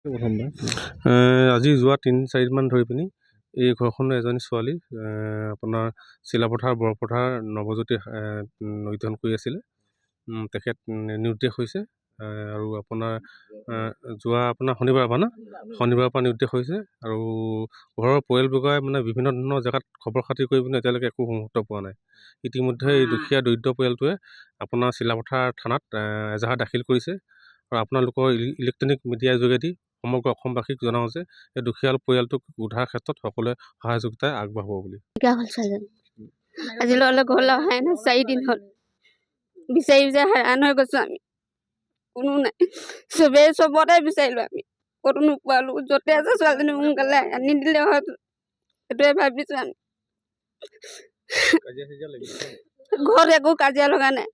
আজি যোৱা ৩-৪ দিনমান ধৰি পিনি এই ঘৰখনৰ এজনী ছোৱালী আপোনাৰ চিলাপথাৰ বৰপথাৰ নৱজ্যোতি নদীধন কৰি আছিলে। তেখেত নিৰুদ্দেশ হৈছে আৰু আপোনাৰ যোৱা আপোনাৰ শনিবাৰৰ পৰা নিৰুদ্দেশ হৈছে আৰু ঘৰৰ পৰিয়ালবৰ্গই মানে বিভিন্ন ধৰণৰ জেগাত খবৰ খাতি কৰি পিনে এতিয়ালৈকে একো মুহূৰ্ত পোৱা নাই। ইতিমধ্যে এই দুখীয়া দৰিদ্ৰ পৰিয়ালটোৱে আপোনাৰ চিলাপথাৰ থানাত এজাহাৰ দাখিল কৰিছে আৰু আপোনালোকৰ ইলেক্ট্ৰনিক মিডিয়াৰ যোগেদি সমগ্ৰ অসমবাসীক জনাওঁ যে এই দুখীয়া পৰিয়ালটোক উদ্ধাৰ ক্ষেত্ৰত সকলোৱে সহযোগিতা আগবঢ়াব বুলি। আজিলৈ ঘৰলৈ অহাই নাই, 4 দিন হ'ল বিচাৰি হাৰান হৈ গৈছো আমি। কোনো নাই, চবতে বিচাৰিলো আমি, ক'তো নোপোৱালো। য'তে আছে ছোৱালীজনী সোনকালে আনি দিলে হয়, সেইটোৱে ভাবিছো আমি। ঘৰত একো কাজিয়া লগা নাই,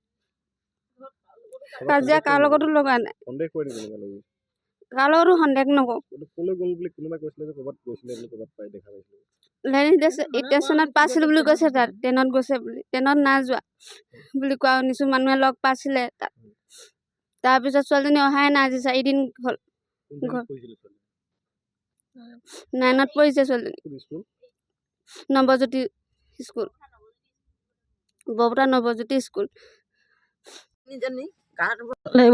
কাজিয়া কাৰ লগতো লগা নাই, কাৰ লগতো সন্দেহ নকৰো। ষ্টেচনত পাইছিলো বুলি কৈছে, তাত ট্ৰেইনত গৈছে বুলি। ট্ৰেইনত নাই যোৱা বুলি কোৱা শুনিছো, মানুহে লগ পাইছিলে তাত। তাৰপিছত ছোৱালীজনী অহাই নাই, আজি 4 দিন হ'ল। 9ত পঢ়িছে ছোৱালীজনী, নৱজ্যোতি স্কুল, বৰপথাৰ নৱজ্যোতি স্কুল।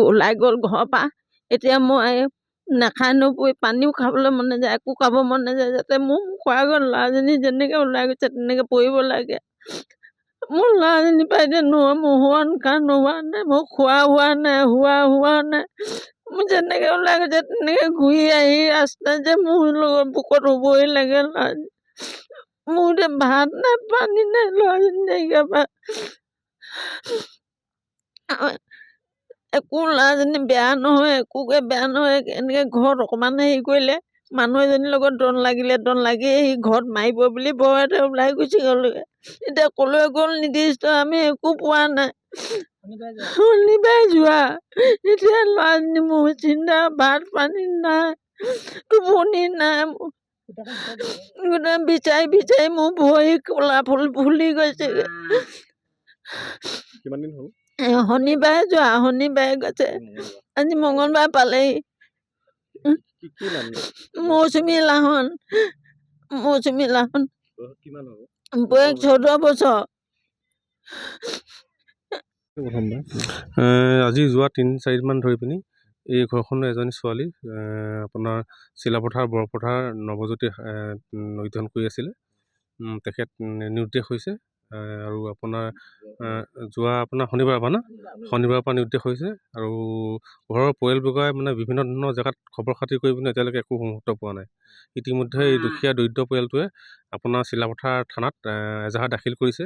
ওলাই গ'ল ঘৰৰ পৰা। এতিয়া মই নাখাই নপৰি পানীও খাবলৈ মন নাযায়, একো খাব মন নাযায়। যাতে মোৰ খোৱা গ'ল ল'ৰাজনী যেনেকৈ ওলাই গৈছে তেনেকৈ পৰিব লাগে। মোৰ ল'ৰাজনী পৰা এতিয়া মোৰ নোহোৱা নাই, মোৰ খোৱা হোৱা নাই, হোৱা নাই। মোৰ যেনেকৈ ওলাই গৈছে তেনেকৈ ঘূৰি আহি ৰাস্তাত যে মোৰ লগত বুকত হ'বই লাগে ল'ৰাজনী। মোৰ এতিয়া ভাত নাই, পানী নাই, ল'ৰাজনী নাইকিয়া পৰা। একো ল'ৰাজনী বেয়া নহয়, একোকে বেয়া নহয়। এনেকৈ ঘৰত অকণমান হেৰি কৰিলে মানুহ এজনীৰ লগত দন লাগি সি ঘৰত মাৰিব বুলি ভয়তে ওলাই গুচি গ'লগৈ। এতিয়া ক'লৈ গ'ল নিৰ্দিষ্ট আমি একো পোৱা নাই। শনিবাৰে যোৱা, এতিয়া ল'ৰাজনী মোৰ চিন্তা, ভাত পানী নাই, টোপনি নাই। বিচাৰি মোৰ ভৰি ক'লা ফুলি গৈছেগৈ। শনিবাৰে যোৱা, শনিবাৰে গৈছে, আজি মঙ্গলবাৰ পালেহি। মৌচুমী লাহন, বয়স 14 বছৰ। আজি যোৱা 3-4 দিনমান ধৰি পিনি এই ঘৰখনৰ এজনী ছোৱালী আপোনাৰ চিলাপথাৰ বৰপথাৰ নৱজ্যোতি নদীধন কৰি আছিলে। তেখেত নিৰুদ্দেশ হৈছে আৰু আপোনাৰ যোৱা আপোনাৰ শনিবাৰৰ পৰা নিৰুদ্দেশ হৈছে আৰু ঘৰৰ পৰিয়ালবৰ্গই মানে বিভিন্ন ধৰণৰ জেগাত খবৰ খাতি কৰি পিনে এতিয়ালৈকে একো মুহূৰ্ত পোৱা নাই। ইতিমধ্যে এই দুখীয়া দৰিদ্ৰ পৰিয়ালটোৱে আপোনাৰ চিলাপথাৰ থানাত এজাহাৰ দাখিল কৰিছে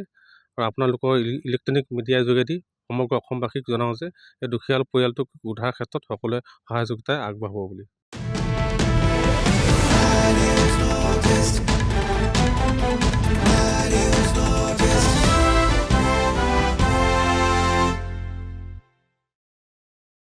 আৰু আপোনালোকৰ ইলেক্ট্ৰনিক মিডিয়াৰ যোগেদি সমগ্ৰ অসমবাসীক জনাওঁ যে এই দুখীয়া পৰিয়ালটোক উদ্ধাৰ ক্ষেত্ৰত সকলোৱে সহযোগিতা আগবঢ়াব বুলি।